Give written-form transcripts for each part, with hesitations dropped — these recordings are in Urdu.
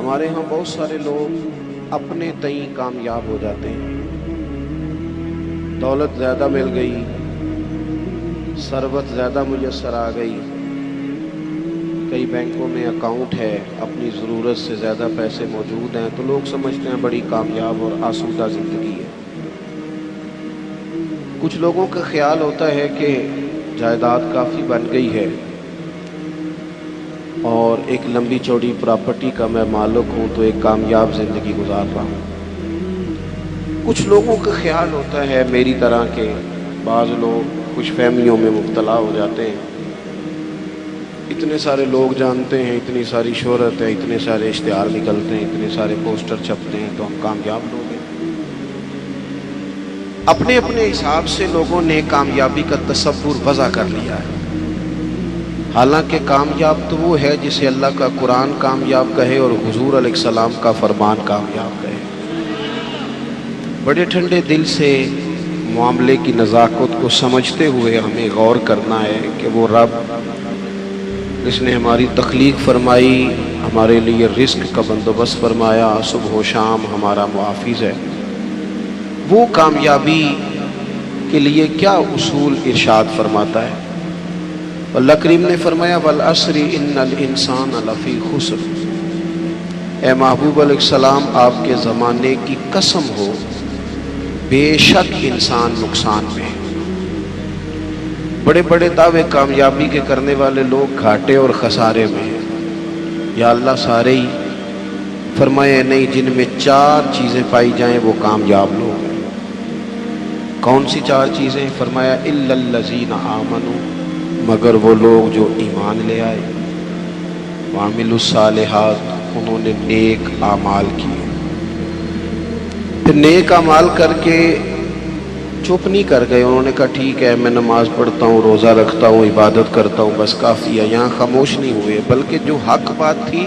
ہمارے ہاں بہت سارے لوگ اپنے تئیں کامیاب ہو جاتے ہیں، دولت زیادہ مل گئی، ثروت زیادہ میسر آ گئی، کئی بینکوں میں اکاؤنٹ ہے، اپنی ضرورت سے زیادہ پیسے موجود ہیں، تو لوگ سمجھتے ہیں بڑی کامیاب اور آسودہ زندگی ہے۔ کچھ لوگوں کا خیال ہوتا ہے کہ جائیداد کافی بن گئی ہے اور ایک لمبی چوڑی پراپرٹی کا میں مالک ہوں تو ایک کامیاب زندگی گزار رہا ہوں۔ کچھ لوگوں کا خیال ہوتا ہے میری طرح کے بعض لوگ کچھ فہمیوں میں مبتلا ہو جاتے ہیں، اتنے سارے لوگ جانتے ہیں، اتنی ساری شہرت ہے، اتنے سارے اشتہار نکلتے ہیں، اتنے سارے پوسٹر چھپتے ہیں تو ہم کامیاب لوگ ہیں۔ اپنے اپنے حساب سے لوگوں نے کامیابی کا تصور وضع کر لیا ہے، حالانکہ کامیاب تو وہ ہے جسے اللہ کا قرآن کامیاب کہے اور حضور علیہ السلام کا فرمان کامیاب کہے۔ بڑے ٹھنڈے دل سے معاملے کی نزاکت کو سمجھتے ہوئے ہمیں غور کرنا ہے کہ وہ رب جس نے ہماری تخلیق فرمائی، ہمارے لیے رزق کا بندوبست فرمایا، صبح و شام ہمارا محافظ ہے، وہ کامیابی کے لیے کیا اصول ارشاد فرماتا ہے۔ اللہ کریم نے فرمایا والعصر ان الانسان لفی خسر، اے محبوب علیہ السلام آپ کے زمانے کی قسم ہو، بے شک انسان نقصان میں۔ بڑے بڑے دعوے کامیابی کے کرنے والے لوگ گھاٹے اور خسارے میں ہیں۔ یا اللہ سارے ہی؟ فرمایا نہیں، جن میں 4 چیزیں پائی جائیں وہ کامیاب لوگ ہیں۔ کون سی 4 چیزیں؟ فرمایا الا الذین آمنوا، مگر وہ لوگ جو ایمان لے آئے، وعملوا الصالحات، انہوں نے نیک اعمال کیے۔ پھر نیک اعمال کر کے چپ نہیں کر گئے، انہوں نے کہا ٹھیک ہے میں نماز پڑھتا ہوں، روزہ رکھتا ہوں، عبادت کرتا ہوں، بس کافی ہے، یہاں خاموش نہیں ہوئے، بلکہ جو حق بات تھی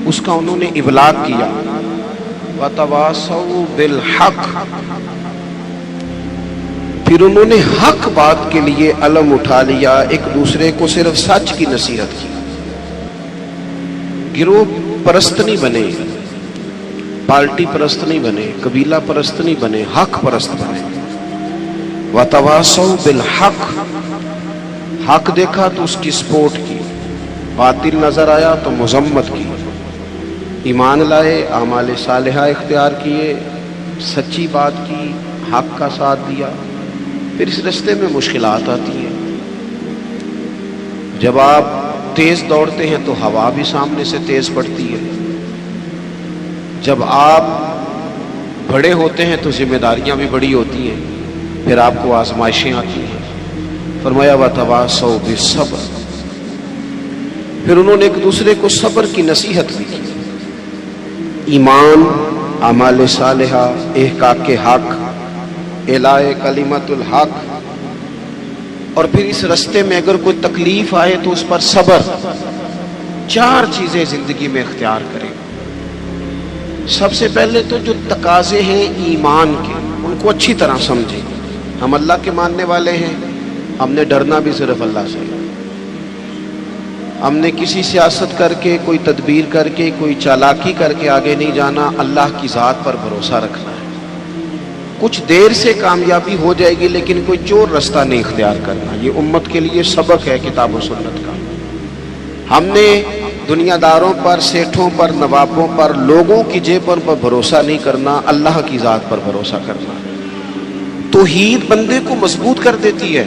اس کا انہوں نے ابلاغ کیا۔ وَتَوَاصَوْا بِالْحَقِّ، پھر انہوں نے حق بات کے لیے علم اٹھا لیا، ایک دوسرے کو صرف سچ کی نصیحت کی، گروہ پرست نہیں بنے، پارٹی پرست نہیں بنے، قبیلہ پرست نہیں بنے، حق پرست بنے۔ وَتَوَاصَوْا بِالْحَقِّ، حق دیکھا تو اس کی سپورٹ کی، باطل نظر آیا تو مذمت کی، ایمان لائے، اعمال صالحہ اختیار کیے، سچی بات کی، حق کا ساتھ دیا۔ پھر اس رستے میں مشکلات آتی ہیں، جب آپ تیز دوڑتے ہیں تو ہوا بھی سامنے سے تیز پڑتی ہے، جب آپ بڑے ہوتے ہیں تو ذمہ داریاں بھی بڑی ہوتی ہیں، پھر آپ کو آزمائشیں آتی ہیں۔ فرمایا وَتَوَاصَوْا بِالصَّبْرِ، پھر انہوں نے ایک دوسرے کو صبر کی نصیحت بھی کی، ایمان، اعمال صالحہ، احقاق حق، اعلاء کلمت الحق، اور پھر اس رستے میں اگر کوئی تکلیف آئے تو اس پر صبر۔ 4 چیزیں زندگی میں اختیار کریں۔ سب سے پہلے تو جو تقاضے ہیں ایمان کے، ان کو اچھی طرح سمجھیں۔ ہم اللہ کے ماننے والے ہیں، ہم نے ڈرنا بھی صرف اللہ سے، ہم نے کسی سیاست کر کے، کوئی تدبیر کر کے، کوئی چالاکی کر کے آگے نہیں جانا، اللہ کی ذات پر بھروسہ رکھنا ہے۔ کچھ دیر سے کامیابی ہو جائے گی لیکن کوئی چور رستہ نہیں اختیار کرنا، یہ امت کے لیے سبق ہے کتاب و سنت کا۔ ہم نے دنیا داروں پر، سیٹھوں پر، نوابوں پر، لوگوں کی جیبوں پر بھروسہ نہیں کرنا، اللہ کی ذات پر بھروسہ کرنا۔ توحید بندے کو مضبوط کر دیتی ہے،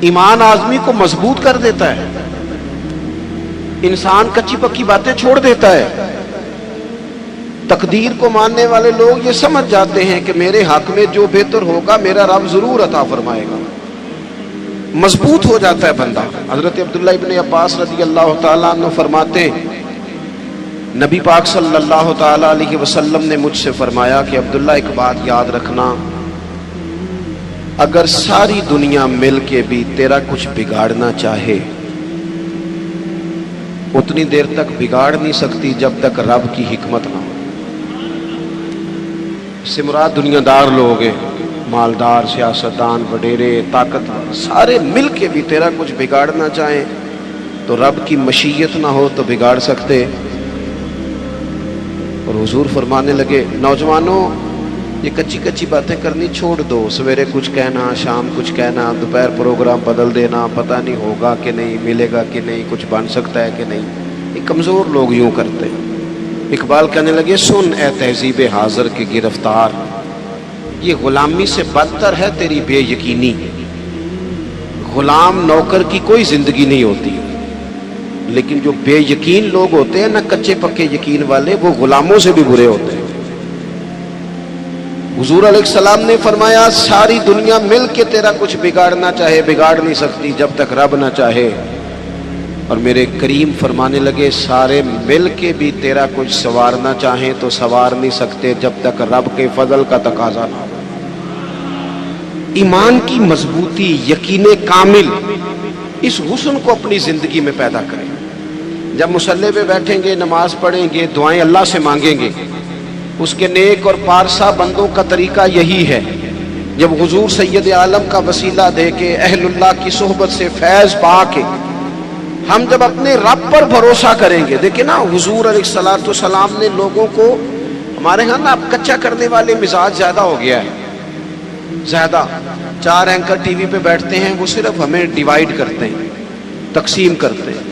ایمان آدمی کو مضبوط کر دیتا ہے، انسان کچی پکی باتیں چھوڑ دیتا ہے۔ تقدیر کو ماننے والے لوگ یہ سمجھ جاتے ہیں کہ میرے حق میں جو بہتر ہوگا میرا رب ضرور عطا فرمائے گا، مضبوط ہو جاتا ہے بندہ۔ حضرت عبداللہ ابن عباس رضی اللہ تعالیٰ عنہ فرماتے ہیں نبی پاک صلی اللہ تعالیٰ علیہ وسلم نے مجھ سے فرمایا کہ عبداللہ ایک بات یاد رکھنا، اگر ساری دنیا مل کے بھی تیرا کچھ بگاڑنا چاہے اتنی دیر تک بگاڑ نہیں سکتی جب تک رب کی حکمت نہ ہو۔ اس سے مراد دنیا دار لوگ ہیں، مالدار، سیاستدان، وڈیرے، طاقتور، سارے مل کے بھی تیرا کچھ بگاڑنا چاہیں تو رب کی مشیت نہ ہو تو بگاڑ سکتے؟ اور حضور فرمانے لگے نوجوانوں یہ کچی کچی باتیں کرنی چھوڑ دو، سویرے کچھ کہنا، شام کچھ کہنا، دوپہر پروگرام بدل دینا، پتہ نہیں ہوگا کہ نہیں، ملے گا کہ نہیں، کچھ بن سکتا ہے کہ نہیں، یہ کمزور لوگ یوں کرتے ہیں۔ اقبال کہنے لگے سن اے تہذیب حاضر کے گرفتار، یہ غلامی سے بدتر ہے تیری بے یقینی۔ غلام نوکر کی کوئی زندگی نہیں ہوتی، لیکن جو بے یقین لوگ ہوتے ہیں نا، کچے پکے یقین والے، وہ غلاموں سے بھی برے ہوتے ہیں۔ حضور علیہ السلام نے فرمایا ساری دنیا مل کے تیرا کچھ بگاڑنا چاہے بگاڑ نہیں سکتی جب تک رب نہ چاہے، اور میرے کریم فرمانے لگے سارے مل کے بھی تیرا کچھ سنوارنا چاہیں تو سنوار نہیں سکتے جب تک رب کے فضل کا تقاضا نہ ہو۔ ایمان کی مضبوطی، یقین کامل، اس حسن کو اپنی زندگی میں پیدا کریں۔ جب مصلی پہ بیٹھیں گے، نماز پڑھیں گے، دعائیں اللہ سے مانگیں گے، اس کے نیک اور پارسا بندوں کا طریقہ یہی ہے، جب حضور سید عالم کا وسیلہ دے کے، اہل اللہ کی صحبت سے فیض پا کے، ہم جب اپنے رب پر بھروسہ کریں گے۔ دیکھیں نا حضور علیہ السلام نے لوگوں کو، ہمارے ہاں نا اب کچا کرنے والے مزاج زیادہ ہو گیا ہے، زیادہ 4 اینکر ٹی وی پہ بیٹھتے ہیں، وہ صرف ہمیں ڈیوائیڈ کرتے ہیں، تقسیم کرتے ہیں،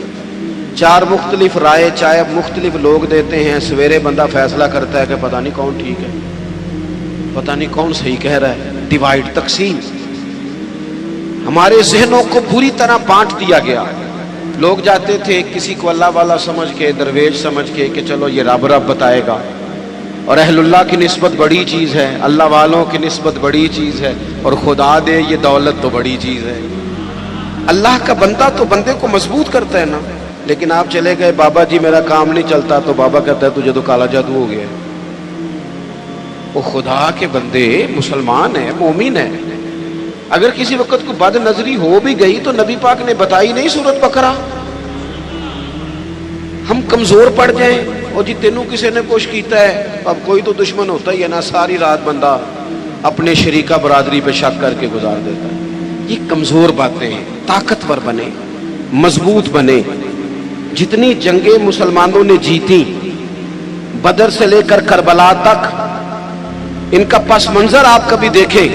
4 مختلف رائے چاہے مختلف لوگ دیتے ہیں، سویرے بندہ فیصلہ کرتا ہے کہ پتہ نہیں کون ٹھیک ہے، پتہ نہیں کون صحیح کہہ رہا ہے، ڈیوائیڈ، تقسیم۔ ہمارے ذہنوں کو بری طرح بانٹ دیا گیا۔ لوگ جاتے تھے کسی کو اللہ والا سمجھ کے، درویش سمجھ کے کہ چلو یہ رب بتائے گا، اور اہل اللہ کی نسبت بڑی چیز ہے، اللہ والوں کی نسبت بڑی چیز ہے، اور خدا دے یہ دولت تو بڑی چیز ہے۔ اللہ کا بندہ تو بندے کو مضبوط کرتا ہے نا، لیکن آپ چلے گئے بابا جی میرا کام نہیں چلتا، تو بابا کہتا ہے تجھے تو کالا جادو ہو گیا ہے۔ وہ خدا کے بندے مسلمان ہیں، مومن ہیں، اگر کسی وقت کو بد نظری ہو بھی گئی تو نبی پاک نے بتائی نہیں سورت بقرہ۔ ہم کمزور پڑ جائیں اور جی تینوں کسی نے کچھ کیتا ہے، اب کوئی تو دشمن ہوتا ہی ہے نا، ساری رات بندہ اپنے شریکہ برادری پہ شک کر کے گزار دیتا ہے۔ یہ کمزور باتیں ہیں، طاقتور بنے، مضبوط بنے۔ جتنی جنگیں مسلمانوں نے جیتی، بدر سے لے کر کربلا تک، ان کا پس منظر آپ کبھی دیکھیں،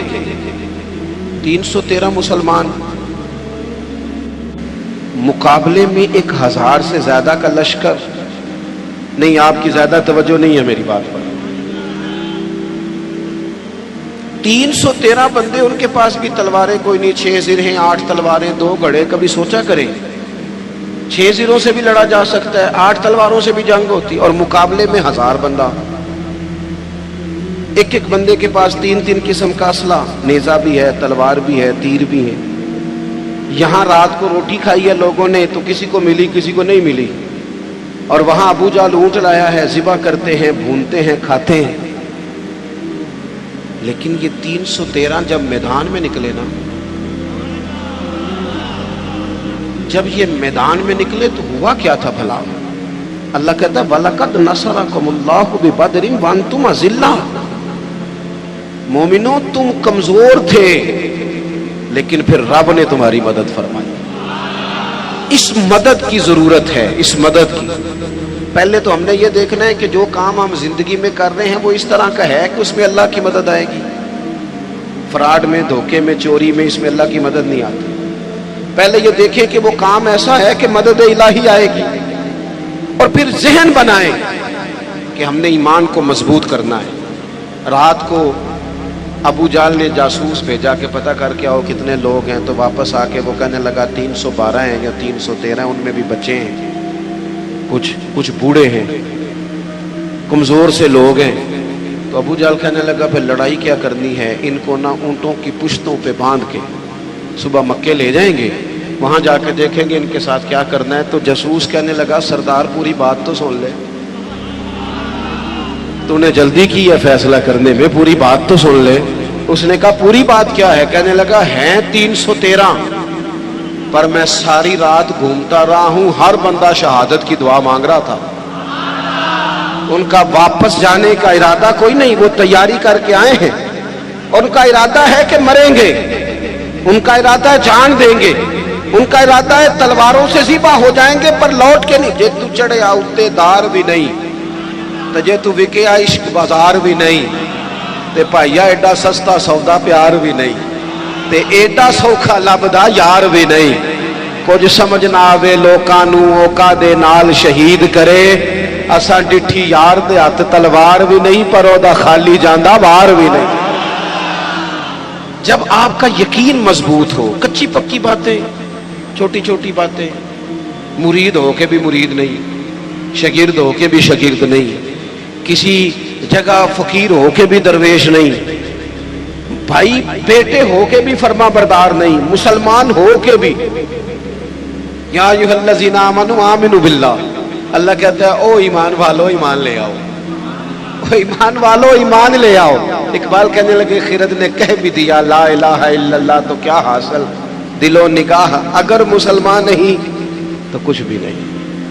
313 مسلمان مقابلے میں 1000 سے زیادہ کا لشکر۔ نہیں، آپ کی زیادہ توجہ نہیں ہے میری بات پر۔ 313 بندے، ان کے پاس بھی تلواریں کوئی نہیں، 6 زرہیں، 8 تلواریں، 2 گھڑے۔ کبھی سوچا کریں 6 زروں سے بھی لڑا جا سکتا ہے، 8 تلواروں سے بھی جنگ ہوتی، اور مقابلے میں 1000 بندہ۔ ایک ایک بندے کے پاس 3 قسم کا اسلحہ، نیزہ بھی ہے، تلوار بھی ہے، تیر بھی ہے۔ یہاں رات کو روٹی کھائی ہے لوگوں نے تو کسی کو ملی کسی کو نہیں ملی، اور وہاں ابو جہل اونٹ لایا ہے، ذبح کرتے ہیں، بھونتے ہیں، کھاتے ہیں۔ لیکن یہ 313 جب میدان میں نکلے نا، جب یہ میدان میں نکلے تو ہوا کیا تھا بھلا؟ اللہ کہتا ہے وَلَقَدْ نَصَرَكُمُ اللَّهُ بِبَدْرٍ وَأَنْتُمْ أَذِلَّةٌ۔ مومنوں تم کمزور تھے، لیکن پھر رب نے تمہاری مدد فرمائی۔ اس مدد کی ضرورت ہے، اس مدد کی۔ پہلے تو ہم نے یہ دیکھنا ہے کہ جو کام ہم زندگی میں کر رہے ہیں وہ اس طرح کا ہے کہ اس میں اللہ کی مدد آئے گی۔ فراڈ میں، دھوکے میں، چوری میں، اس میں اللہ کی مدد نہیں آتی۔ پہلے یہ دیکھیں کہ وہ کام ایسا ہے کہ مدد الہی آئے گی، اور پھر ذہن بنائیں کہ ہم نے ایمان کو مضبوط کرنا ہے۔ رات کو ابو جہل نے جاسوس بھیجا کہ پتہ کر کے آؤ کتنے لوگ ہیں، تو واپس آ کے وہ کہنے لگا 312 ہیں یا 313، ان میں بھی بچے ہیں، کچھ بوڑھے ہیں، کمزور سے لوگ ہیں۔ تو ابو جہل کہنے لگا پھر لڑائی کیا کرنی ہے، ان کو نہ اونٹوں کی پشتوں پہ باندھ کے صبح مکے لے جائیں گے، وہاں جا کے دیکھیں گے ان کے ساتھ کیا کرنا ہے۔ تو جاسوس کہنے لگا سردار پوری بات تو سن لے، تو نے جلدی کی ہے فیصلہ کرنے میں، پوری بات تو سن لے۔ اس نے کہا پوری بات کیا ہے؟ کہنے لگا ہیں 313، پر میں ساری رات گھومتا رہا ہوں، ہر بندہ شہادت کی دعا مانگ رہا تھا۔ ان کا واپس جانے کا ارادہ کوئی نہیں، وہ تیاری کر کے آئے ہیں، اور ان کا ارادہ ہے کہ مریں گے، ان کا ارادہ ہے جان دیں گے، ان کا ارادہ ہے تلواروں سے ذبح ہو جائیں گے پر لوٹ کے نہیں. جے تو چڑھے آؤتے دار بھی نہیں تو جے تو وکے عشق بازار بھی نہیں تے بھائیا ایڈا سستا سودا پیار بھی نہیں تے ایڈا سوکھا لبدا یار بھی نہیں. کچھ سمجھ نہ آوے لوکاں نوں اوکا دے نال شہید کرے اساں ڈٹھی یار دے ہاتھ تلوار بھی نہیں پر او دا خالی جاندا وار بھی نہیں. جب آپ کا یقین مضبوط ہو, کچی پکی باتیں چھوٹی چھوٹی باتیں, مرید ہو کے بھی مرید نہیں, شاگرد ہو کے بھی شاگرد نہیں, کسی جگہ فقیر ہو کے بھی درویش نہیں, بھائی بیٹے ہو کے بھی فرما بردار نہیں, مسلمان ہو کے بھی. یا ایھا الذین آمنوا آمنوا باللہ, اللہ کہتا ہے او ایمان والو ایمان لے آؤ, او ایمان والو ایمان لے آؤ. اقبال کہنے لگے خرد نے کہہ بھی دیا لا الہ الا اللہ تو کیا حاصل, دل و نگاہ اگر مسلمان نہیں تو کچھ بھی نہیں,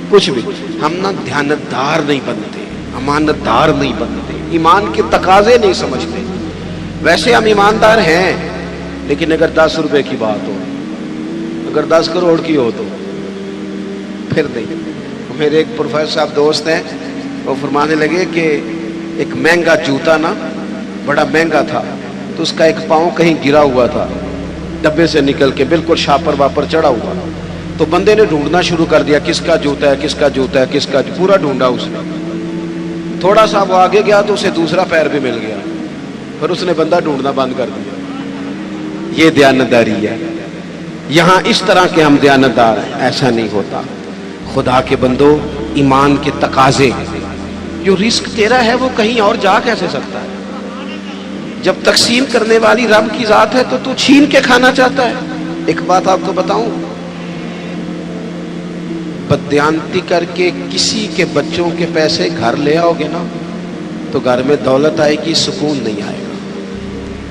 کچھ بھی. ہم نہ دیانتدار نہیں بنتے, امانت دار نہیں بنتے, ایمان کے تقاضے نہیں سمجھتے. ویسے ہم ایماندار ہیں لیکن اگر 10 روپے کی بات ہو, اگر 10 کروڑ کی ہو تو پھر نہیں. میرے ایک پروفیسر صاحب دوست ہیں, وہ فرمانے لگے کہ ایک مہنگا جوتا نا بڑا مہنگا تھا تو اس کا ایک پاؤں کہیں گرا ہوا تھا ڈبے سے نکل کے, بالکل شاپر واپر چڑھا ہوا. تو بندے نے ڈھونڈنا شروع کر دیا کس کا جوتا ہے کس کا جوتا ہے کس کا, پورا ڈھونڈا اس نے. تھوڑا سا وہ آگے گیا تو اسے دوسرا پیر بھی مل گیا, پھر اس نے بندہ ڈھونڈنا بند کر دیا. یہ دیانتداری ہے. یہاں اس طرح کے ہم دیانتدار ہیں, ایسا نہیں ہوتا. خدا کے بندو, ایمان کے تقاضے, جو رزق تیرا ہے وہ کہیں اور جا کیسے سکتا ہے؟ جب تقسیم کرنے والی رب کی ذات ہے تو چھین کے کھانا چاہتا ہے. ایک بات آپ کو بتاؤں, بددیانتی کر کے کسی کے بچوں کے پیسے گھر لے آؤ گے نا تو گھر میں دولت آئے گی, سکون نہیں آئے گا,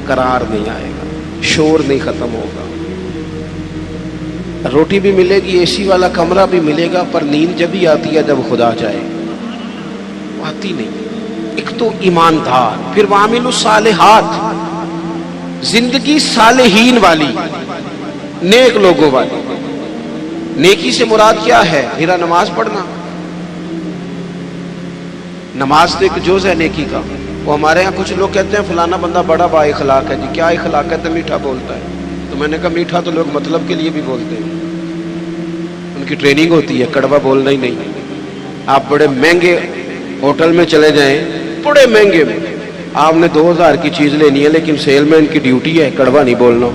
قرار نہیں آئے گا, شور نہیں ختم ہوگا. روٹی بھی ملے گی, اے سی والا کمرہ بھی ملے گا, پر نیند جب ہی آتی ہے جب خدا جائے, وہ آتی نہیں. ایک تو ایماندار, پھر وعامل الصالحات, زندگی صالحین والی, نیک لوگوں والی. نیکی سے مراد کیا ہے؟ میرا نماز پڑھنا. نماز تو ایک جز ہے نیکی کا. وہ ہمارے ہاں کچھ لوگ کہتے ہیں فلانا بندہ بڑا با اخلاق ہے. جی کیا اخلاق ہے؟ تو میٹھا بولتا ہے. تو میں نے کہا میٹھا تو لوگ مطلب کے لیے بھی بولتے ہیں, ان کی ٹریننگ ہوتی ہے, کڑوا بولنا ہی نہیں. آپ بڑے مہنگے ہوٹل میں چلے جائیں, بڑے مہنگے میں, آپ نے 2000 کی چیز لینی ہے لیکن سیل مین کی ڈیوٹی ہے کڑوا نہیں بولنا.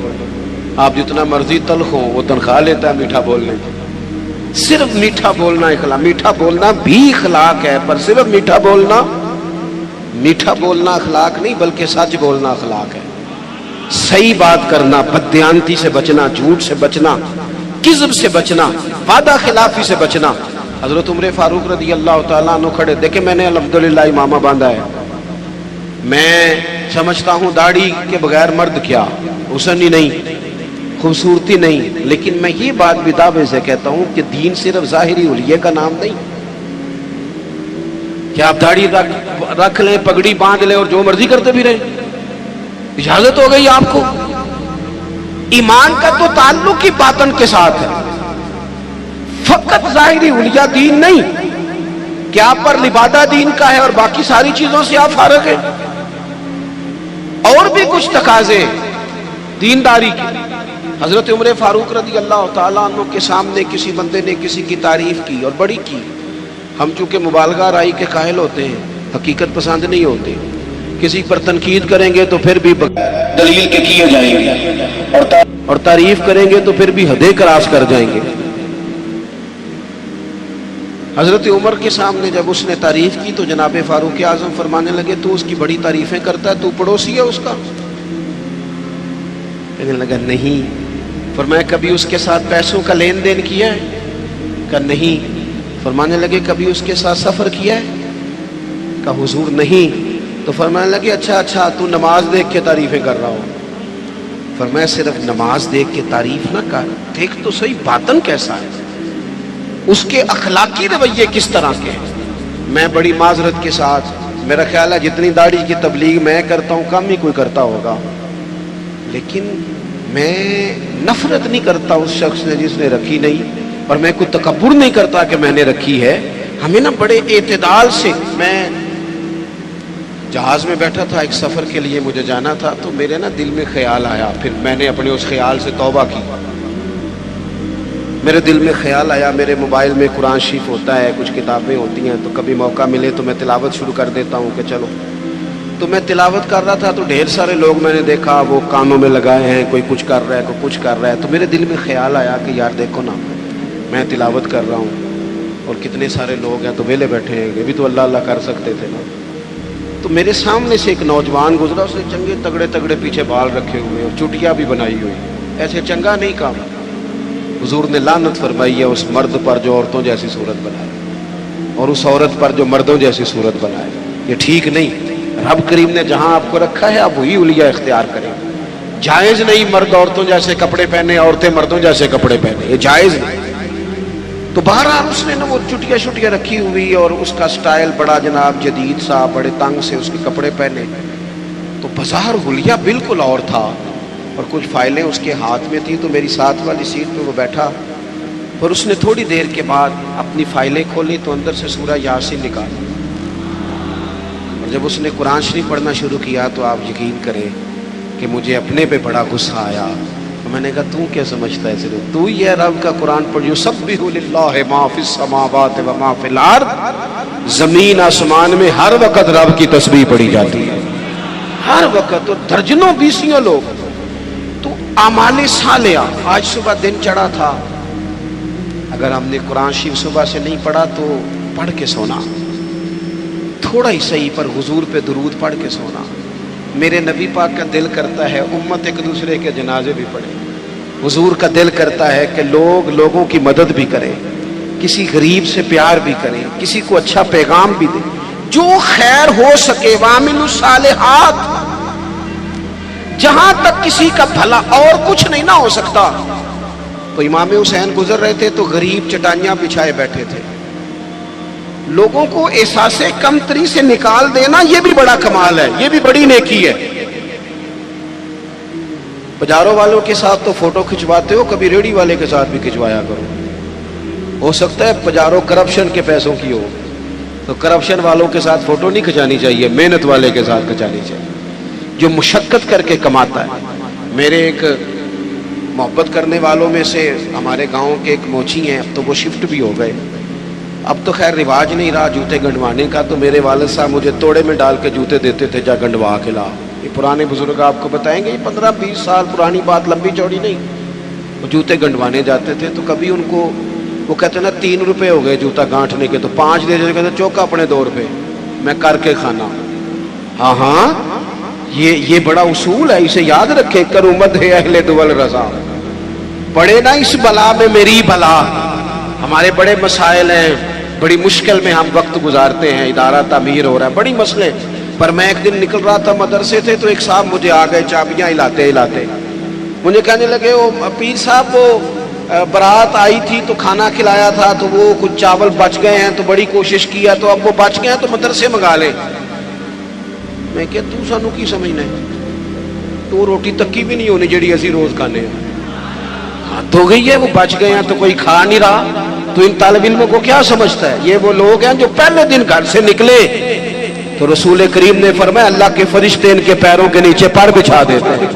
آپ جتنا مرضی تلخ ہو وہ تنخواہ لیتا ہے میٹھا بولنے. صرف میٹھا بولنا اخلاق, میٹھا بولنا بھی اخلاق ہے, پر صرف میٹھا بولنا اخلاق نہیں بلکہ سچ بولنا اخلاق ہے. صحیح بات کرنا, بددیانتی سے بچنا, جھوٹ سے بچنا, کذب سے بچنا, وعدہ خلافی سے بچنا. حضرت عمر فاروق رضی اللہ تعالیٰ عنہ کھڑے, دیکھیں میں نے الحمدللہ امامہ باندھا ہے, میں سمجھتا ہوں داڑھی کے بغیر مرد کیا, حسن ہی نہیں, خوبصورتی نہیں, لیکن میں یہ بات بھی دعوے سے کہتا ہوں کہ دین صرف ظاہری حلیے کا نام نہیں کہ آپ داڑھی رکھ لیں, پگڑی باندھ لیں اور جو مرضی کرتے بھی رہیں. اجازت ہو گئی آپ کو. ایمان کا تو تعلق ہی باطن کے ساتھ ہے, فقط ظاہری حلیہ دین نہیں کہ آپ پر لبادہ دین کا ہے اور باقی ساری چیزوں سے آپ فارغ ہیں. اور بھی کچھ تقاضے دینداری کے. حضرت عمر فاروق رضی اللہ تعالیٰ عنہ کے سامنے کسی بندے نے کسی کی تعریف کی اور بڑی کی. ہم چونکہ مبالغہ رائی کے قائل ہوتے ہیں, حقیقت پسند نہیں ہوتے. کسی پر تنقید کریں گے تو پھر بھی دلیل کے کیے جائیں گے, اور تعریف کریں گے تو پھر بھی حدیں کراس کر جائیں گے. حضرت عمر کے سامنے جب اس نے تعریف کی تو جناب فاروق اعظم فرمانے لگے تو اس کی بڑی تعریفیں کرتا ہے, تو پڑوسی ہے اس کا؟ کہنے لگا نہیں. فرمایا کبھی اس کے ساتھ پیسوں کا لین دین کیا ہے؟ کہا نہیں. فرمانے لگے کبھی اس کے ساتھ سفر کیا ہے؟ کہا حضور نہیں. تو فرمانے لگے اچھا تو نماز دیکھ کے تعریفیں کر رہا ہو. فرمایا صرف نماز دیکھ کے تعریف نہ کر, دیکھ تو صحیح باطن کیسا ہے, اس کے اخلاقی رویے کس طرح کے ہیں. میں بڑی معذرت کے ساتھ, میرا خیال ہے جتنی داڑھی کی تبلیغ میں کرتا ہوں کم ہی کوئی کرتا ہوگا, لیکن میں نفرت نہیں کرتا اس شخص نے جس نے رکھی نہیں، اور میں کوئی تکبر نہیں کرتا کہ میں نے رکھی ہے. ہمیں نا بڑے اعتدال سے، میں جہاز میں بیٹھا تھا، ایک سفر کے لیے مجھے جانا تھا، تو میرے نا دل میں خیال آیا، پھر میں نے اپنے اس خیال سے توبہ کی. میرے دل میں خیال آیا، میرے موبائل میں قرآن شریف ہوتا ہے، کچھ کتابیں ہوتی ہیں، تو کبھی موقع ملے تو میں تلاوت شروع کر دیتا ہوں کہ چلو. تو میں تلاوت کر رہا تھا تو ڈھیر سارے لوگ میں نے دیکھا وہ کانوں میں لگائے ہیں، کوئی کچھ کر رہا ہے، کوئی کچھ کر رہا ہے. تو میرے دل میں خیال آیا کہ یار دیکھو نا، میں تلاوت کر رہا ہوں اور کتنے سارے لوگ ہیں تو ویلے بیٹھے ہیں، یہ بھی تو اللہ اللہ کر سکتے تھے نا. تو میرے سامنے سے ایک نوجوان گزرا، اس نے چنگے تگڑے تگڑے پیچھے بال رکھے ہوئے اور چٹیاں بھی بنائی ہوئی. ایسے چنگا نہیں کام. حضور نے لعنت فرمائی ہے اس مرد پر جو عورتوں جیسی صورت بنائے، اور اس عورت پر جو مردوں جیسی صورت بنائے. یہ ٹھیک نہیں. رب کریم نے جہاں آپ کو رکھا ہے آپ وہی الیہ اختیار کریں. جائز نہیں مرد عورتوں جیسے کپڑے پہنے، عورتیں مردوں جیسے کپڑے پہنے، یہ جائز نہیں. تو بہرحال اس نے نا وہ چٹیاں شٹیاں رکھی ہوئی اور اس کا سٹائل بڑا جناب جدید سا، بڑے تنگ سے اس کے کپڑے پہنے. تو بظاہر حلیہ بالکل اور تھا، اور کچھ فائلیں اس کے ہاتھ میں تھی. تو میری ساتھ والی سیٹ پہ وہ بیٹھا، اور اس نے تھوڑی دیر کے بعد اپنی فائلیں کھولی تو اندر سے سورہ یاسین نکالی. اور جب اس نے قرآن شریف پڑھنا شروع کیا تو آپ یقین کریں کہ مجھے اپنے پہ بڑا غصہ آیا. میں نے کہا تو کیا سمجھتا ہے صرف تو ہی ہے رب کا قرآن پڑھ. یسبح للہ ما فی السماوات و ما فی الارض. زمین آسمان میں ہر وقت رب کی تسبیح پڑھی جاتی ہے، ہر وقت. اور درجنوں بیسیوں لوگ. تو اعمال صالحہ، آج صبح دن چڑھا تھا، اگر ہم نے قرآن شریف صبح سے نہیں پڑھا تو پڑھ کے سونا، تھوڑا ہی صحیح پر حضور پہ درود پڑھ کے سونا. میرے نبی پاک کا دل کرتا ہے امت ایک دوسرے کے جنازے بھی پڑھے. حضور کا دل کرتا ہے کہ لوگ لوگوں کی مدد بھی کریں، کسی غریب سے پیار بھی کریں، کسی کو اچھا پیغام بھی دیں، جو خیر ہو سکے. وَعَمِلُوا الصَّالِحَاتِ. جہاں تک کسی کا بھلا، اور کچھ نہیں نہ ہو سکتا. تو امام حسین گزر رہے تھے تو غریب چٹائیاں بچھائے بیٹھے تھے. لوگوں کو احساس کمتری سے نکال دینا یہ بھی بڑا کمال ہے، یہ بھی بڑی نیکی ہے. بازاروں والوں کے ساتھ تو فوٹو کھنچواتے ہو، کبھی ریڑھی والے کے ساتھ بھی کھنچوایا کرو. ہو سکتا ہے بازاروں کرپشن کے پیسوں کی ہو، تو کرپشن والوں کے ساتھ فوٹو نہیں کھنچانی چاہیے، محنت والے کے ساتھ کھنچانی چاہیے جو مشقت کر کے کماتا ہے. میرے ایک محبت کرنے والوں میں سے ہمارے گاؤں کے ایک موچی ہیں، اب تو وہ شفٹ بھی ہو گئے. اب تو خیر رواج نہیں رہا جوتے گنڈوانے کا، تو میرے والد صاحب مجھے توڑے میں ڈال کے جوتے دیتے تھے، جا گنڈوا کے لا. یہ پرانے بزرگ آپ کو بتائیں گے، یہ 15-20 سال پرانی بات، لمبی چوڑی نہیں. وہ جوتے گنڈوانے جاتے تھے تو کبھی ان کو وہ کہتے نا 3 روپے ہو گئے جوتا گانٹھنے کے، تو 5 دے دیتے، کہتے چوکا اپنے 2 روپے میں کر کے کھانا. ہاں یہ بڑا اصول ہے، اسے یاد رکھے. کرو مد ہے اہل دول رضا. پڑے نا اس بلا میں میری بلا. ہمارے بڑے مسائل ہیں، بڑی مشکل میں ہم وقت گزارتے ہیں، ادارہ تعمیر ہو رہا ہے، بڑی مسئلے. پر میں ایک دن نکل رہا تھا مدرسے سے تو ایک صاحب مجھے آ گئے چابیاں ہلاتے ہلاتے. مجھے کہنے لگے وہ پیر صاحب وہ برات آئی تھی تو کھانا کھلایا تھا تو وہ کچھ چاول بچ گئے ہیں تو بڑی کوشش کیا تو اب وہ بچ گئے ہیں تو مدرسے منگا لے. میں کہ تو سانو کی سمجھنا ہے؟ تو روٹی تکی بھی نہیں ہونی جڑی اسی روز کھانے ہیں. ہاتھ ہو گئی ہے، وہ بچ گئے ہیں تو کوئی کھا نہیں رہا. تو ان طالب علموں کو کیا سمجھتا ہے؟ یہ وہ لوگ ہیں جو پہلے دن گھر سے نکلے تو رسول کریم نے فرمایا اللہ کے فرشتے ان کے پیروں کے نیچے پر بچھا دیتے ہیں.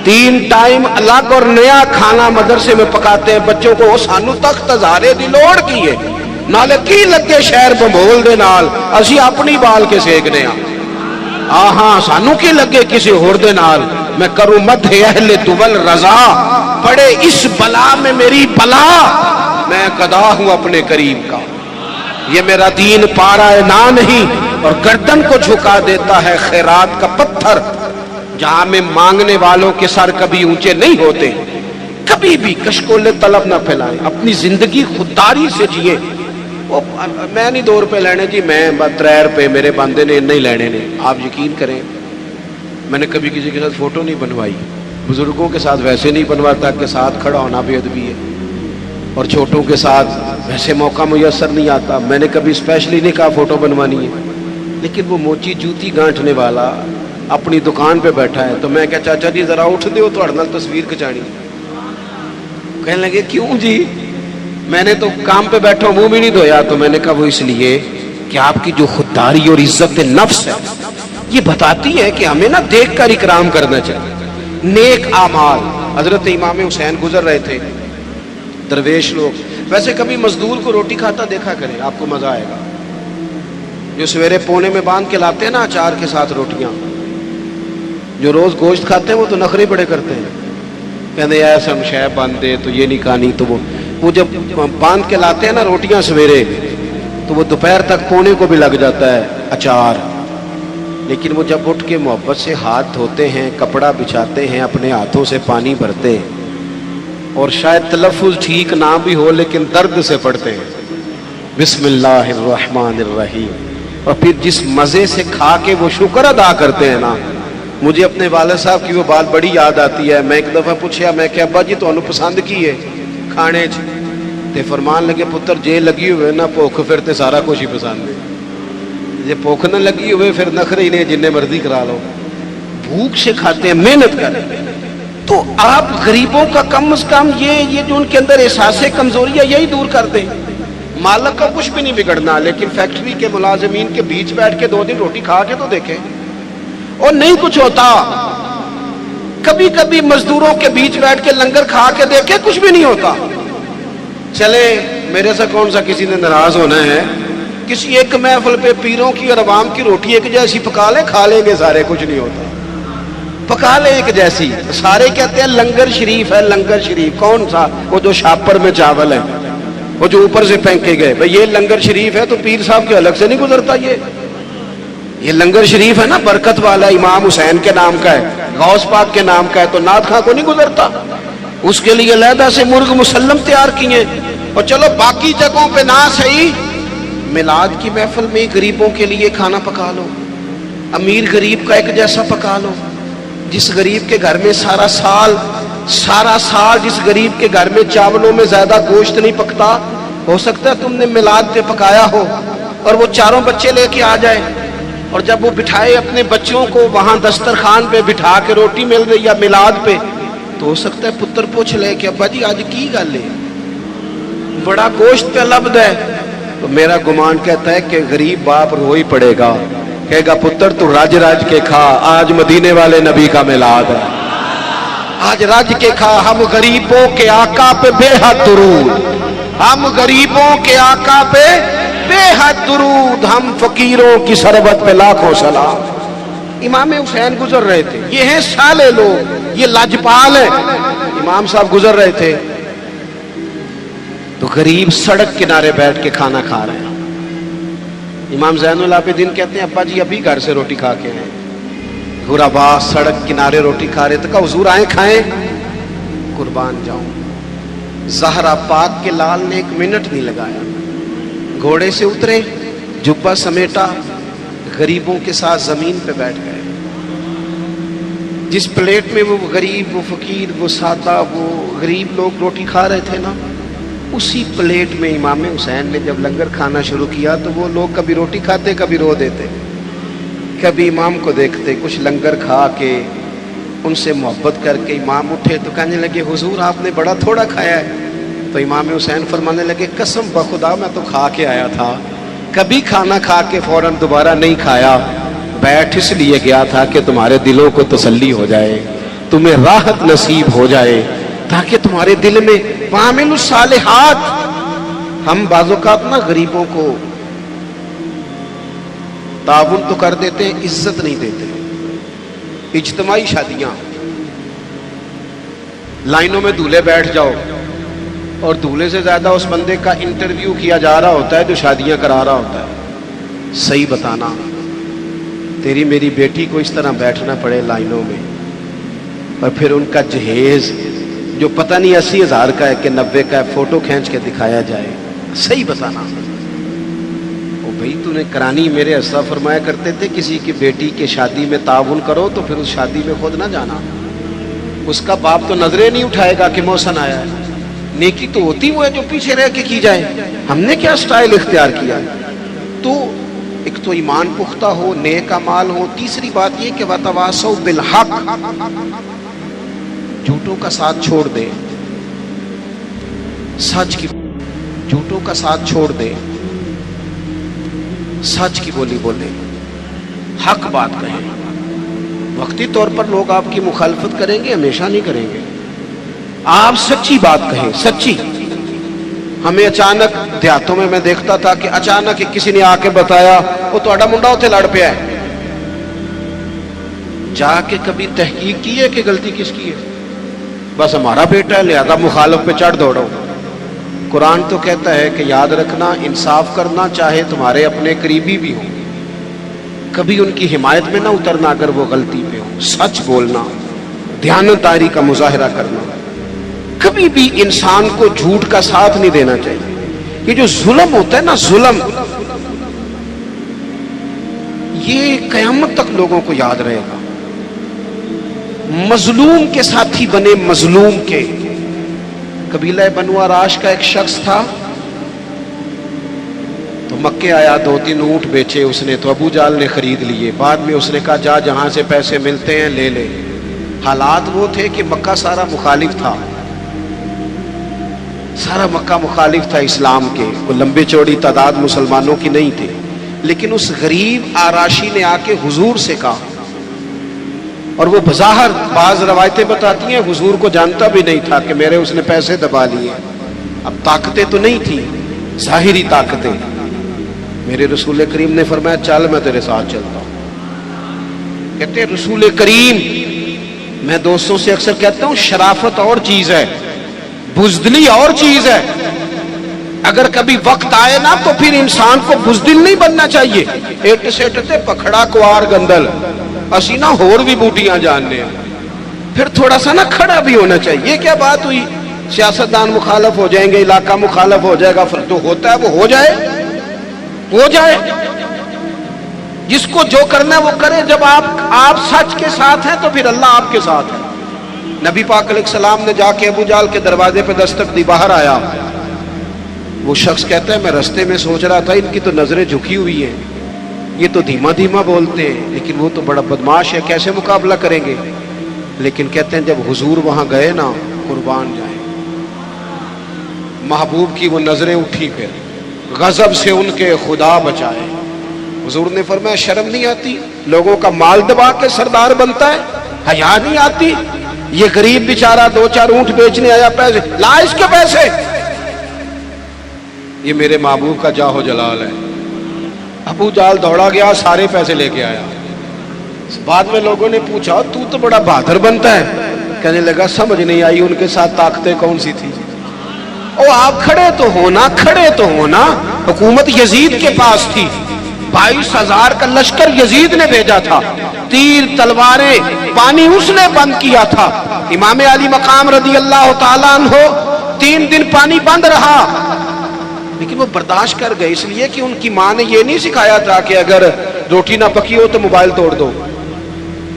3 ٹائم الگ اور نیا کھانا مدرسے میں پکاتے ہیں بچوں کو. سانو تخت ہزارے دی لوڑ کی ہے، نالے کی لگے شہر بمول دے نال اسی اپنی بال کے سیکنے ہاں سانو کی لگے کسی ہور دے نال. میں کروں مد اہل دول رضا. پڑے اس بلا میں میری بلا، میں قضا ہوں اپنے کریم کا. یہ میرا دین پارا ہے نہ نہیں، اور گردن کو جھکا دیتا ہے خیرات کا پتھر. جہاں میں مانگنے والوں کے سر کبھی اونچے نہیں ہوتے. کبھی بھی کشکول طلب نہ پھیلائیں، اپنی زندگی خودداری سے جیے. میں نہیں 2 روپے لینے جی، میں 3 روپے میرے بندے نے نہیں لینے نے. آپ یقین کریں میں نے کبھی کسی کے ساتھ فوٹو نہیں بنوائی. بزرگوں کے ساتھ ویسے نہیں بنواتا کہ ساتھ کھڑا ہونا بے ادبی ہے، اور چھوٹوں کے ساتھ ویسے موقع میسر نہیں آتا. میں نے کبھی اسپیشلی نہیں کہا فوٹو بنوانی ہے. لیکن وہ موچی جوتی گانٹھنے والا اپنی دکان پہ بیٹھا ہے. تو میں کہا چاچا جی ذرا اٹھ دیو تھوڑے نال تصویر کھچانی. کہنے لگے کیوں جی؟ میں نے تو کام پہ بیٹھا منہ بھی نہیں دھویا. تو میں نے کہا وہ اس لیے کہ آپ کی جو خودداری اور عزت نفس ہے یہ بتاتی ہے کہ ہمیں نہ دیکھ کر اکرام کرنا چاہیے. نیک اعمال. حضرت امام حسین گزر رہے تھے, درویش لوگ. ویسے کبھی مزدور کو روٹی کھاتا دیکھا کریں, آپ کو مزہ آئے گا. جو سویرے پونے میں باندھ کے لاتے ہیں نا اچار کے ساتھ روٹیاں, جو روز گوشت کھاتے ہیں وہ تو نخرے بڑے کرتے ہیں, کہتے ہیں ایسا ہم شہ باندھ دے تو یہ نہیں کھانی. تو وہ جب باندھ کے لاتے ہیں نا روٹیاں سویرے, تو وہ دوپہر تک پونے کو بھی لگ جاتا ہے اچار. لیکن وہ جب اٹھ کے محبت سے ہاتھ دھوتے ہیں, کپڑا بچھاتے ہیں, اپنے ہاتھوں سے پانی بھرتے ہیں, اور شاید تلفظ ٹھیک نہ بھی ہو لیکن درد سے پڑھتے ہیں بسم اللہ الرحمن الرحیم, اور پھر جس مزے سے کھا کے وہ شکر ادا کرتے ہیں نا. مجھے اپنے والد صاحب کی وہ بات بڑی یاد آتی ہے. میں ایک دفعہ پوچھا, میں کہ ابا جی تو انہوں پسند کی ہے کھانے تے فرمان لگے پتر جے لگی ہوئے نا بھوک پھر تے سارا کچھ ہی پسند ہے, جے بھوک نہ لگی ہوئے پھر نخرے ہی نہیں جننے مرضی کرا لو. بھوک سے کھاتے ہیں, محنت کریں. تو آپ غریبوں کا کم از کم یہ جو ان کے اندر احساس کمزوری ہے یہی دور کر دیں. مالک کا کچھ بھی نہیں بگڑنا, لیکن فیکٹری کے ملازمین کے بیچ بیٹھ کے 2 دن روٹی کھا کے تو دیکھیں, اور نہیں کچھ ہوتا. کبھی کبھی مزدوروں کے بیچ بیٹھ کے لنگر کھا کے دیکھیں, کچھ بھی نہیں ہوتا. چلے میرے سے کون سا کسی نے ناراض ہونا ہے, کسی ایک محفل پہ پیروں کی اور عوام کی روٹی ایک جیسی پکا لیں, کھا لیں گے سارے, کچھ نہیں ہوتا. پکا لیں ایک جیسی. سارے کہتے ہیں لنگر شریف ہے, لنگر شریف. کون سا؟ وہ جو شاپر میں چاول ہے, وہ جو اوپر سے پھینکے گئے. بھئی یہ لنگر شریف ہے تو پیر صاحب کے الگ سے نہیں گزرتا. یہ لنگر شریف ہے نا, برکت والا, امام حسین کے نام کا ہے, غوث پاک کے نام کا ہے, تو نعت خواں کو نہیں گزرتا. اس کے لیے علیحدہ سے مرغ مسلم تیار کیے. اور چلو باقی جگہوں پہ نہ صحیح, میلاد کی محفل میں غریبوں کے لیے کھانا پکا لو, امیر غریب کا ایک جیسا پکا لو. جس غریب کے گھر میں سارا سال جس غریب کے گھر میں چاولوں میں زیادہ گوشت نہیں پکتا, ہو سکتا ہے تم نے میلاد پہ پکایا ہو اور وہ 4 بچے لے کے آ جائے, اور جب وہ بٹھائے اپنے بچوں کو وہاں دسترخوان پہ بٹھا کے روٹی مل رہی یا میلاد پہ, تو ہو سکتا ہے پتر پوچھ لے کہ ابا جی آج کی گل ہے, بڑا گوشت پہ لبد ہے. تو میرا گمان کہتا ہے کہ غریب باپ رو ہی پڑے گا, کہے گا پتر تو راج راج کے کھا, آج مدینے والے نبی کا میلاد ہے, آج راج کے کھا. ہم غریبوں کے آقا پہ بے حد درود, ہم غریبوں کے آقا پہ بے حد درود, ہم فقیروں کی سربت پہ لاکھوں سلام. امام حسین گزر رہے تھے, یہ ہیں صالح لوگ, یہ لاجپال ہیں. امام صاحب گزر رہے تھے تو غریب سڑک کنارے بیٹھ کے کھانا کھا رہے ہیں. امام زین العابدین کہتے ہیں ابا جی ابھی گھر سے روٹی کھا کے ہیں. غربا سڑک کنارے روٹی کھا رہے, تو کہا حضور آئیں کھائیں, قربان جاؤں. زہرا پاک کے لال نے 1 منٹ نہیں لگایا, گھوڑے سے اترے, جبہ سمیٹا, غریبوں کے ساتھ زمین پہ بیٹھ گئے. جس پلیٹ میں وہ غریب, وہ فقیر, وہ سادہ, وہ غریب لوگ روٹی کھا رہے تھے نا, اسی پلیٹ میں امام حسین نے جب لنگر کھانا شروع کیا تو وہ لوگ کبھی روٹی کھاتے, کبھی رو دیتے, کبھی امام کو دیکھتے. کچھ لنگر کھا کے ان سے محبت کر کے امام اٹھے تو کہنے لگے حضور آپ نے بڑا تھوڑا کھایا ہے. تو امام حسین فرمانے لگے قسم بخدا میں تو کھا کے آیا تھا, کبھی کھانا کھا کے فوراً دوبارہ نہیں کھایا, بیٹھ اس لیے گیا تھا کہ تمہارے دلوں کو تسلی ہو جائے, تمہیں راحت نصیب ہو جائے, تاکہ تمہارے دل میں وَعَمِلُوا الصَّالِحَاتِ. ہم بعض اوقات نا غریبوں کو تعاون تو کر دیتے ہیں, عزت نہیں دیتے. اجتماعی شادیاں, لائنوں میں دولہے بیٹھ جاؤ اور دولہے سے زیادہ اس بندے کا انٹرویو کیا جا رہا ہوتا ہے جو شادیاں کرا رہا ہوتا ہے. صحیح بتانا, تیری میری بیٹی کو اس طرح بیٹھنا پڑے لائنوں میں, اور پھر ان کا جہیز جو پتہ نہیں 80,000 کا ہے کہ 90 کا ہے, فوٹو کھینچ کے دکھایا جائے. صحیح بتانا. او بھائی تو نے کرانی, میرے اسا فرمایا کرتے تھے کسی کی بیٹی کے شادی میں تعاون کرو تو پھر اس شادی میں خود نہ جانا, اس کا باپ تو نظریں نہیں اٹھائے گا کہ محسن آیا ہے. نیکی تو ہوتی وہ ہے جو پیچھے رہ کے کی جائے. ہم نے کیا سٹائل اختیار کیا. تو ایک تو ایمان پختہ ہو، نیک اعمال ہو، تیسری بات یہ کہ وتواصوا بالحق، جھوٹوں کا ساتھ چھوڑ دے، سچ کی، جھوٹوں کا ساتھ چھوڑ دے، سچ کی بولی بولے، حق بات کہیں۔ وقتی طور پر لوگ آپ کی مخالفت کریں گے، ہمیشہ نہیں کریں گے۔ آپ سچی بات کہیں، سچی۔ ہمیں اچانک دیہاتوں میں دیکھتا تھا کہ اچانک کسی نے آ کے بتایا وہ تہاڈا منڈا اتنے لڑ پیا ہے، جا کے کبھی تحقیق کی ہے کہ غلطی کس کی ہے؟ بس ہمارا بیٹا ہے لہذا مخالف پہ چڑھ دوڑو۔ قرآن تو کہتا ہے کہ یاد رکھنا، انصاف کرنا، چاہے تمہارے اپنے قریبی بھی ہوں، کبھی ان کی حمایت میں نہ اترنا اگر وہ غلطی پہ ہو، سچ بولنا، دیانتداری کا مظاہرہ کرنا، کبھی بھی انسان کو جھوٹ کا ساتھ نہیں دینا چاہیے۔ یہ جو ظلم ہوتا ہے نا، ظلم، یہ قیامت تک لوگوں کو یاد رہے گا۔ مظلوم کے ساتھی بنے، مظلوم کے۔ قبیلہ بنو آراش کا ایک شخص تھا، تو مکے آیا، 2-3 اونٹ بیچے اس نے، تو ابو جال نے خرید لیے۔ بعد میں اس نے کہا جا جہاں سے پیسے ملتے ہیں لے لے۔ حالات وہ تھے کہ مکہ سارا مخالف تھا، سارا مکہ مخالف تھا اسلام کے، کوئی لمبی چوڑی تعداد مسلمانوں کی نہیں تھی۔ لیکن اس غریب آراشی نے آ کے حضور سے کہا، اور وہ بظاہر بعض روایتیں بتاتی ہیں حضور کو جانتا بھی نہیں تھا کہ میرے اس نے پیسے دبا لیے۔ اب طاقتیں تو نہیں تھی، ظاہری طاقتیں۔ میرے رسول کریم نے فرمایا چل میں تیرے ساتھ چلتا ہوں۔ کہتے ہیں رسول کریم، میں دوستوں سے اکثر کہتا ہوں شرافت اور چیز ہے، بزدلی اور چیز ہے۔ اگر کبھی وقت آئے نا تو پھر انسان کو بزدل نہیں بننا چاہیے۔ ایٹ سیٹ پکھڑا کوار گندل، اسی نہ ہور بھی بوٹیاں جاننے ہیں، پھر تھوڑا سا نا کھڑا بھی ہونا چاہیے۔ یہ کیا بات ہوئی، سیاستدان مخالف ہو جائیں گے، علاقہ مخالف ہو جائے گا، پھر تو ہوتا ہے وہ ہو جائے، ہو جائے، جس کو جو کرنا ہے وہ کرے۔ جب آپ سچ کے ساتھ ہیں تو پھر اللہ آپ کے ساتھ ہے۔ نبی پاک علیہ السلام نے جا کے ابو جال کے دروازے پہ دستک دی، باہر آیا۔ وہ شخص کہتا ہے میں رستے میں سوچ رہا تھا ان کی تو نظریں جھکی ہوئی ہیں، یہ تو دھیما دھیما بولتے ہیں، لیکن وہ تو بڑا بدماش ہے، کیسے مقابلہ کریں گے؟ لیکن کہتے ہیں جب حضور وہاں گئے نا، قربان جائیں، محبوب کی وہ نظریں اٹھی، پھر غضب سے ان کے خدا بچائے۔ حضور نے فرمایا شرم نہیں آتی؟ لوگوں کا مال دبا کے سردار بنتا ہے، حیا نہیں آتی؟ یہ غریب بیچارہ 2-4 اونٹ بیچنے آیا، پیسے لا اس کے پیسے۔ یہ میرے محبوب کا جاہ جلال ہے۔ ابو جال دوڑا گیا، سارے پیسے لے کے آیا۔ بعد میں لوگوں نے پوچھا تو بڑا بہادر بنتا ہے، کہنے لگا سمجھ نہیں آئی ان کے ساتھ طاقتیں کون سی تھی۔ او آپ کھڑے تو ہونا، کھڑے تو ہونا۔ حکومت یزید کے پاس تھی، 22,000 کا لشکر یزید نے بھیجا تھا، تیر تلواریں پانی اس نے بند کیا تھا۔ امام علی مقام رضی اللہ تعالیٰ عنہ 3 دن پانی بند رہا، لیکن وہ برداشت کر گئے، اس لیے کہ ان کی ماں نے یہ نہیں سکھایا تھا کہ اگر روٹی نہ پکی ہو تو موبائل توڑ دو،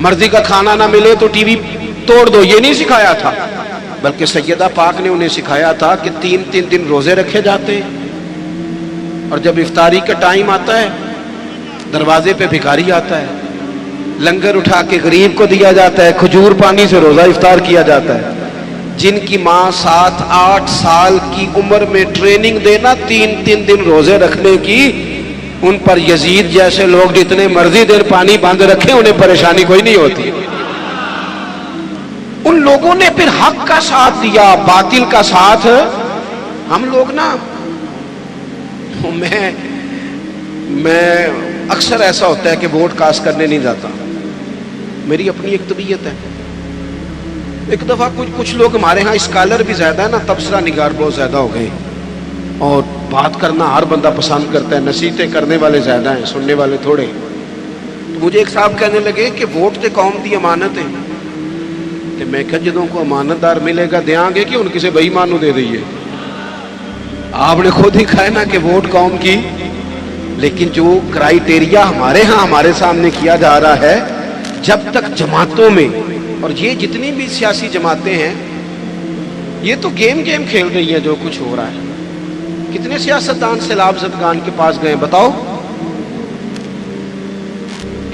مرضی کا کھانا نہ ملے تو ٹی وی توڑ دو، یہ نہیں سکھایا تھا، بلکہ سیدہ پاک نے انہیں سکھایا تھا کہ 3 دن روزے رکھے جاتے، اور جب افطاری کا ٹائم آتا ہے دروازے پہ بھکاری آتا ہے، لنگر اٹھا کے غریب کو دیا جاتا ہے، کھجور پانی سے روزہ افطار کیا جاتا ہے۔ جن کی ماں 7-8 سال کی عمر میں ٹریننگ دینا 3 دن روزے رکھنے کی، ان پر یزید جیسے لوگ جتنے مرضی دیر پانی بند رکھے انہیں پریشانی کوئی نہیں ہوتی۔ ان لوگوں نے پھر حق کا ساتھ دیا، باطل کا ساتھ ہم لوگ نا، میں اکثر ایسا ہوتا ہے کہ ووٹ کاسٹ کرنے نہیں جاتا، میری اپنی ایک طبیعت ہے۔ ایک دفعہ کچھ لوگ ہمارے ہاں اسکالر بھی زیادہ ہے نا، تبصرہ نگار بہت زیادہ ہو گئے، اور بات کرنا ہر بندہ پسند کرتا ہے، نصیحتیں کرنے والے زیادہ ہیں، سننے والے تھوڑے۔ تو مجھے ایک صاحب کہنے لگے کہ ووٹ تے قوم دی امانت ہے، کہ میں کہ جدوں کو امانت دار ملے گا دیاں گے کہ ان کسی بے ایمان نوں دے دئیے؟ آپ نے خود ہی کہا نا کہ ووٹ قوم کی، لیکن جو کرائیٹیریا ہمارے ہاں ہمارے سامنے کیا جا رہا ہے، جب تک جماعتوں میں، اور یہ جتنی بھی سیاسی جماعتیں ہیں یہ تو گیم کھیل رہی ہیں، جو کچھ ہو رہا ہے۔ کتنے سیاستدان سیلاب زدگان کے پاس گئے بتاؤ؟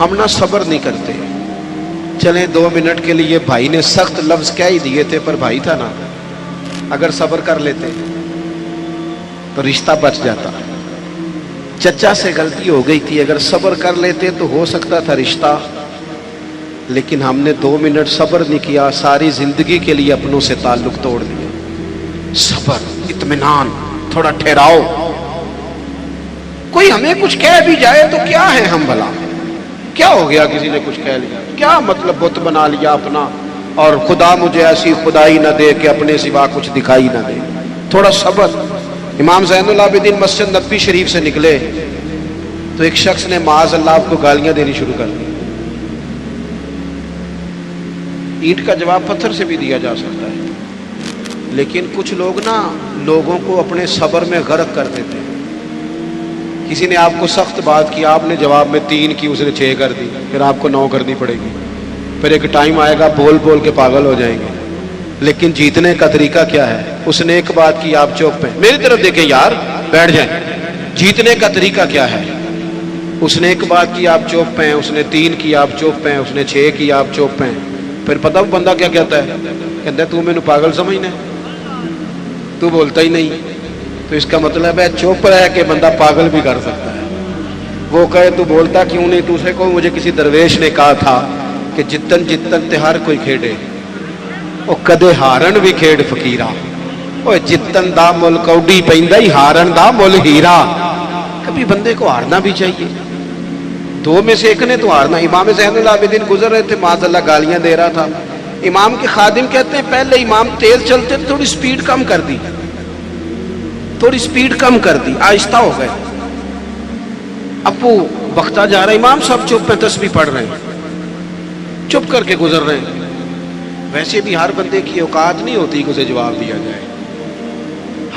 ہم نہ صبر نہیں کرتے. چلیں 2 منٹ کے لیے بھائی نے سخت لفظ کہہ ہی دیے تھے، پر بھائی تھا نا، اگر صبر کر لیتے تو رشتہ بچ جاتا. چچا سے غلطی ہو گئی تھی، اگر صبر کر لیتے تو ہو سکتا تھا رشتہ، لیکن ہم نے 2 منٹ صبر نہیں کیا، ساری زندگی کے لیے اپنوں سے تعلق توڑ دیا. صبر، اطمینان، تھوڑا ٹھہراؤ. کوئی ہمیں کچھ کہہ بھی جائے تو کیا ہے ہم بھلا، کیا ہو گیا کسی نے کچھ کہہ لیا، کیا مطلب بت بنا لیا اپنا، اور خدا مجھے ایسی خدائی نہ دے کہ اپنے سوا کچھ دکھائی نہ دے. تھوڑا صبر. امام زین العابدین مسجد نبوی شریف سے نکلے تو ایک شخص نے معاذ اللہ آپ کو گالیاں دینی شروع کر دی. اینٹ کا جواب پتھر سے بھی دیا جا سکتا ہے، لیکن کچھ لوگ نا لوگوں کو اپنے صبر میں غرق کر دیتے ہیں. کسی نے آپ کو سخت بات کی، آپ نے جواب میں 3 کی، اس نے 6 کر دی، پھر آپ کو 9 کرنی پڑے گی. پھر ایک ٹائم آئے گا بول بول کے پاگل ہو جائیں گے. لیکن جیتنے کا طریقہ کیا ہے؟ اس نے ایک بات کی، آپ چوپ ہیں، میری طرف دیکھیں یار، بیٹھ جائیں. جیتنے کا طریقہ کیا ہے؟ اس نے ایک بات کی، آپ چوپ ہیں، اس نے 3 کی، آپ چوپ ہیں، اس نے 6 کی، آپ چوپ ہیں. پھر پتہ وہ بندہ کیا کہتا ہے؟ کہتا ہے تو میں نے پاگل سمجھنا ہے، تو بولتا ہی نہیں. تو اس کا مطلب ہے چپ رہ کے بندہ پاگل بھی کر سکتا ہے. وہ کہے تو بولتا کیوں نہیں؟ دوسرے کو مجھے کسی درویش نے کہا تھا کہ جتن جتن تے ہر کوئی کھیڑے او کدے ہارن بھی کھیڑ فقیرا. او جتن دا مل کوڈی پیندا ہی ہارن دا مل ہیرا. کبھی بندے کو ہارنا بھی چاہیے. 2 میں سے ایک نے تو ہارنا. امام زین العابدین گزر رہے تھے، معاذ اللہ گالیاں دے رہا تھا. امام کے خادم کہتے ہیں پہلے امام تیز چلتے تھے، تھوڑی سپیڈ کم کر دی، تھوڑی سپیڈ کم کر دی، آہستہ ہو گئے. اب وہ بختہ جا رہا ہے، امام صاحب چپ ہیں، تسبیح پڑھ رہے ہیں، چپ کر کے گزر رہے ہیں. ویسے بھی ہر بندے کی اوقات نہیں ہوتی کہ اسے جواب دیا جائے.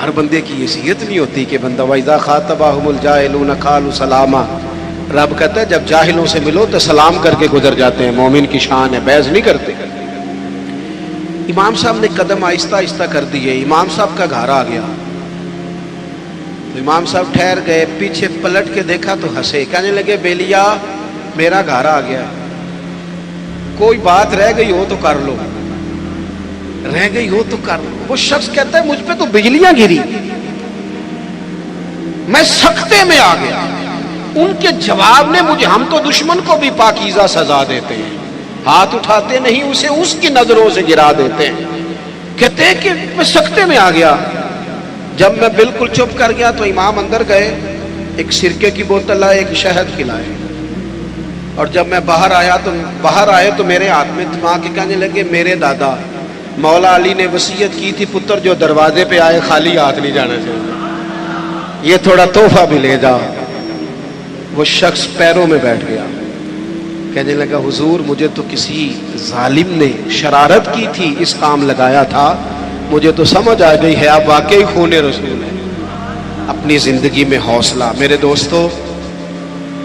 ہر بندے کی حیثیت نہیں ہوتی کہ بندہ وَإِذَا خَاطَبَهُمُ الْجَاهِلُونَ قَالُوا سَلَامًا. رب کہتا ہے جب جاہلوں سے ملو تو سلام کر کے گزر جاتے ہیں. مومن کی شان ہے، بحث نہیں کرتے. امام صاحب نے قدم آہستہ آہستہ کر دیے. امام صاحب کا گھر آ گیا تو امام صاحب ٹھہر گئے، پیچھے پلٹ کے دیکھا تو ہنسے، کہنے لگے بیلیا میرا گھر آ گیا، کوئی بات رہ گئی ہو تو کر لو، رہ گئی ہو تو کر لو. وہ شخص کہتا ہے مجھ پہ تو بجلیاں گری، میں سکتے میں آ گیا. ان کے جواب نے مجھے، ہم تو دشمن کو بھی پاکیزہ سزا دیتے ہیں، ہاتھ اٹھاتے نہیں، اسے اس کی نظروں سے گرا دیتے ہیں. کہتے ہیں کہ میں سکتے میں آ گیا. جب میں بالکل چپ کر گیا تو امام اندر گئے، ایک سرکے کی بوتل لائے، ایک شہد کھلائے. اور جب میں باہر آئے تو میرے ہاتھ میں تھما کے کہنے لگے میرے دادا مولا علی نے وصیت کی تھی پتر جو دروازے پہ آئے خالی ہاتھ نہیں جانا چاہیے، یہ تھوڑا تحفہ بھی لے جا. وہ شخص پیروں میں بیٹھ گیا، کہنے لگا حضور مجھے تو کسی ظالم نے شرارت کی تھی، اس کام لگایا تھا، مجھے تو سمجھ آ گئی ہے آپ واقعی خون رسول ہیں. اپنی زندگی میں حوصلہ. میرے دوستو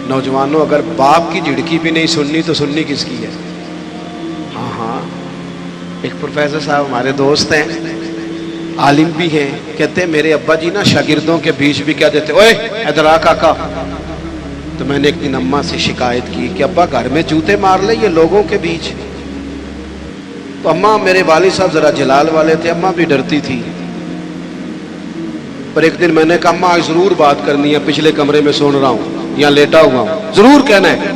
نوجوانوں، اگر باپ کی جھڑکی بھی نہیں سننی تو سننی کس کی ہے؟ ہاں ایک پروفیسر صاحب ہمارے دوست ہیں، عالم بھی ہیں، کہتے ہیں میرے ابا جی نا شاگردوں کے بیچ بھی کیا دیتے، اوے ادھر آ کاکا. تو میں نے ایک دن اماں سے شکایت کی کہ ابا گھر میں جوتے مار لے یہ لوگوں کے بیچ. تو اماں، میرے والد صاحب ذرا جلال والے تھے، اماں بھی ڈرتی تھی. پر ایک دن میں نے کہا اماں ضرور بات کرنی ہے، پچھلے کمرے میں سن رہا ہوں یا لیٹا ہوا ہوں، ضرور کہنا ہے.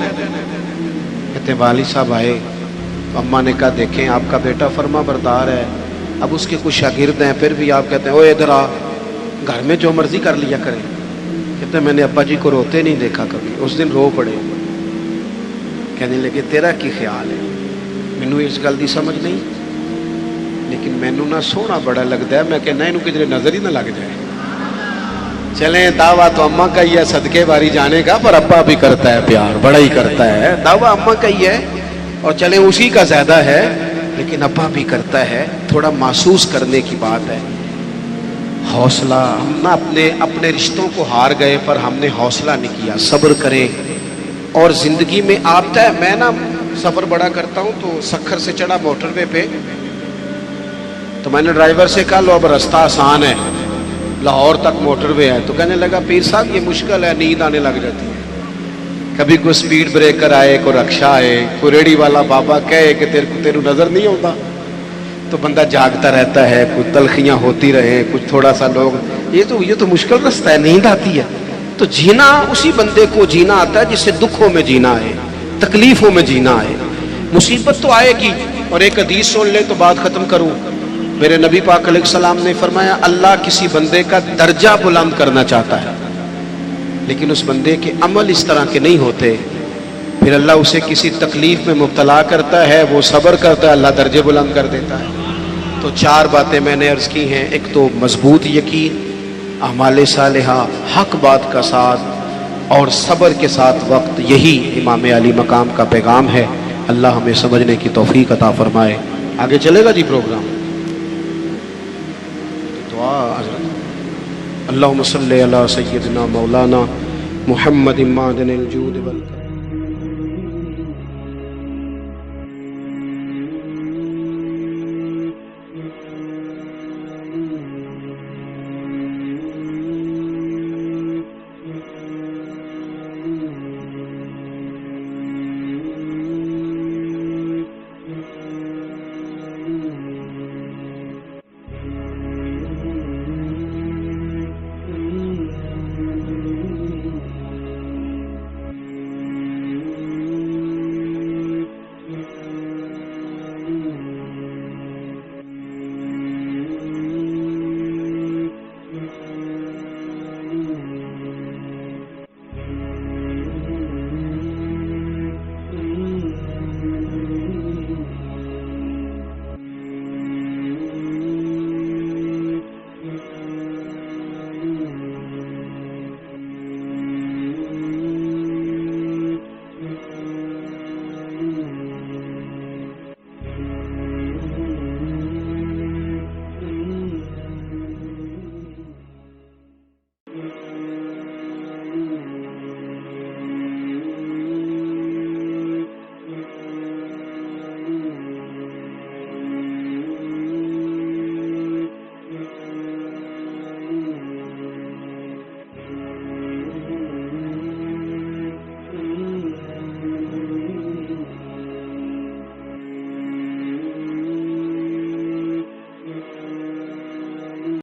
کہتے والد صاحب آئے تو اماں نے کہا دیکھیں آپ کا بیٹا فرما بردار ہے، اب اس کے کچھ شاگرد ہیں، پھر بھی آپ کہتے ہیں اوے ادھر آ، گھر میں جو مرضی کر لیا کریں. کہتے ہیں میں نے ابا جی کو روتے نہیں دیکھا کبھی. اس دن رو پڑے. کہنے لگے تیرا کی خیال ہے؟ مینوں اس گل دی سمجھ نہیں، لیکن مینوں نہ سونا بڑا لگتا ہے، میں کہنا انہوں کدھر نظر ہی نہ لگ جائے. چلیں دعویٰ تو اماں کا ہی ہے صدقے باری جانے کا، پر ابا بھی کرتا ہے پیار، بڑا ہی کرتا ہے. دعویٰ اماں کا ہی ہے اور چلیں اسی کا زیادہ ہے، لیکن ابا بھی کرتا ہے. تھوڑا محسوس کرنے کی بات ہے. حوصلہ. ہم نہ اپنے رشتوں کو ہار گئے، پر ہم نے حوصلہ نہیں کیا. صبر کریں. اور زندگی میں آتا ہے، میں نا سفر بڑا کرتا ہوں، تو سکھر سے چڑھا موٹر وے پہ، تو میں نے ڈرائیور سے کہا لو اب راستہ آسان ہے، لاہور تک موٹر وے ہے. تو کہنے لگا پیر صاحب یہ مشکل ہے، نیند آنے لگ جاتی ہے. کبھی کوئی سپیڈ بریکر آئے، کوئی رکشا آئے، کوئی ریڑی والا بابا کہے کہ تیرے نظر نہیں ہوتا، تو بندہ جاگتا رہتا ہے، کوئی تلخیاں ہوتی رہے، کچھ تھوڑا سا لوگ یہ تو مشکل رستہ ہے، نیند آتی ہے۔ تو جینا اسی بندے کو جینا آتا ہے جسے دکھوں میں جینا ہے، تکلیفوں میں جینا ہے۔ مصیبت تو آئے گی۔ اور ایک حدیث سن لے تو بات ختم کروں۔ میرے نبی پاک علیہ السلام نے فرمایا اللہ کسی بندے کا درجہ بلند کرنا چاہتا ہے، لیکن اس بندے کے عمل اس طرح کے نہیں ہوتے، پھر اللہ اسے کسی تکلیف میں مبتلا کرتا ہے، وہ صبر کرتا ہے، اللہ درجے بلند کر دیتا ہے۔ تو 4 باتیں میں نے عرض کی ہیں۔ ایک تو مضبوط یقین، اعمال صالحہ، حق بات کا ساتھ اور صبر کے ساتھ وقت، یہی امام علی مقام کا پیغام ہے۔ اللہ ہمیں سمجھنے کی توفیق عطا فرمائے۔ آگے چلے گا جی پروگرام؟ دعا حضرت اللہم صلی علی سیدنا مولانا محمد معدن الجود والکرم۔